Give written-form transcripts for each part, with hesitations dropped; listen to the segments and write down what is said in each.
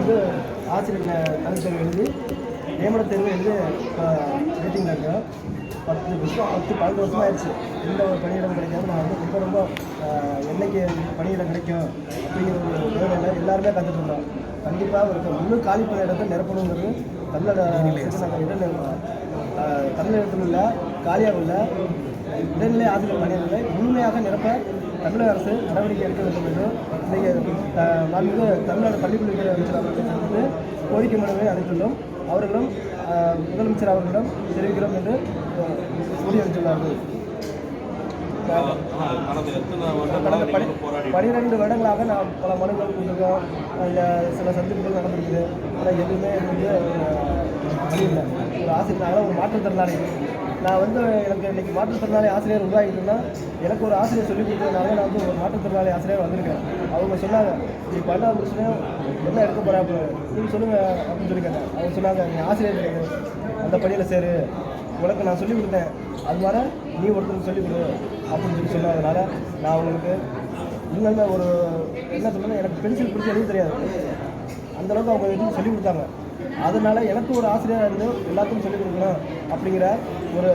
வந்து ஆசிரியர் கல்வி தேர்வு எழுதி நியமன தேர்வு எழுதி இப்போ வெயிட்டிங்கில் இருக்கேன். 10-12 வருஷமாக ஆயிடுச்சு. எந்த ஒரு பணியிடம் கிடைக்காது. நான் வந்து ரொம்ப என்னைக்கு பணியிடம் கிடைக்கும் அப்படிங்கிற ஒரு வேலையில் எல்லாருமே கற்றுட்டு இருந்தோம். கண்டிப்பாக ஒரு இன்னும் காலி பண்ண இடத்தை நிரப்பணுங்கிறது தமிழகத்தில் உள்ள காலியாக உள்ள இடைநிலை ஆசிரியர் பணியிடங்களை முழுமையாக நிரப்ப தமிழக அரசு நடவடிக்கை எடுக்க வேண்டும் என்று இன்றைக்கு மாண்புமிகு தமிழ்நாடு பள்ளிக்கல்வித்துறை அமைச்சர் அவர்களுக்கு கோரிக்கை மனுவை அளித்துள்ளோம். அவர்களும் முதலமைச்சர் அவர்களிடம் தெரிவிக்கிறோம் என்று உறுதியளித்துள்ளார்கள். 12 வருடங்களாக நான் பல மனுக்கள் கொடுத்துருக்கோம். சில சந்திப்புகள் நடந்திருக்குது. ஆனால் எதுவுமே வந்து வழி இல்லை. ஒரு ஆசிரியர் ஒரு மாற்றுத்திறனாளி நான் வந்து எனக்கு இன்றைக்கி மாற்றுத்திறனாளி ஆசிரியர் உருவாகிட்டுன்னா எனக்கு ஒரு ஆசிரியர் சொல்லிக் கொடுத்ததுனால நான் வந்து ஒரு மாற்றுத்திறனாளி ஆசிரியர் வந்திருக்கேன். அவங்க சொன்னாங்க, நீ 12 வருஷம் என்ன எடுக்க போகிற அப்போ நீங்கள் சொல்லுங்கள் அப்படின்னு சொல்லி கேட்டேன். அவங்க சொன்னாங்க, நீ ஆசிரியர் அந்த பணியில் சேரு, உனக்கு நான் சொல்லிக் கொடுத்தேன், அது மாதிரி நீ ஒருத்தருக்கு சொல்லிக் கொடு அப்படின்னு சொல்லி சொன்னதுனால நான் அவங்களுக்கு இன்னுமே ஒரு என்ன சொல்லுங்கள், எனக்கு பென்சில் பிடிச்சி எழுத தெரியாது, அந்தளவுக்கு அவங்க எதுவும் சொல்லிக் கொடுத்தாங்க. அதனால் எனக்கு ஒரு ஆசிரியராக இருந்து எல்லாத்துக்கும் சொல்லிக் கொடுக்கணும் அப்படிங்கிற ஒரு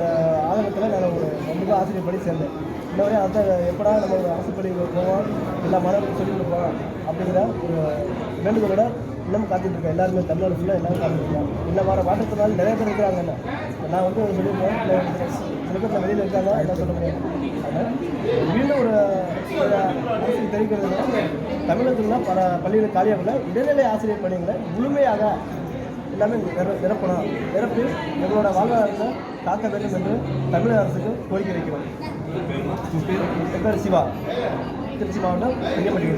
ஆதங்கத்தில் நான் ஒரு ரொம்ப ஆசிரியர் படி சேர்ந்தேன். இன்ன வரையும் அதை எப்படா நம்ம ஒரு அரசு பள்ளிக்கு போவோம், எல்லா மாணவர்களுக்கும் சொல்லிக் கொடுப்போம் அப்படிங்கிற ஒரு வேண்டுகோளோட இன்னமும் காத்துட்ருக்கேன். எல்லாருமே தமிழ்நாடு ஃபுல்லாக எல்லாரும் காத்துட்ருக்காங்க. இந்த மாதிரி மாற்றத்தினால நிறைய பேர் இருக்கிறாங்க. நான் வந்து சொல்லியிருக்கேன், சில பேர் வெளியில் இருக்காங்க, என்ன சொல்ல முடியாது. அதனால் மீண்டும் ஒரு அரசுக்கு தெரிவிக்கிறது, தமிழகத்தில் பல பள்ளிகள் காலியாக உள்ள இடைநிலை ஆசிரியர் பணிகளை முழுமையாக எல்லாமே நிரப்பி எங்களோட வாழ்வாதாரத்தை காக்க வேண்டும் என்று தமிழக அரசுக்கு கோரிக்கை வைக்கிறோம். என் பேர் சிவா, திருச்சி மாவட்டம் பெரியப்பட்டி.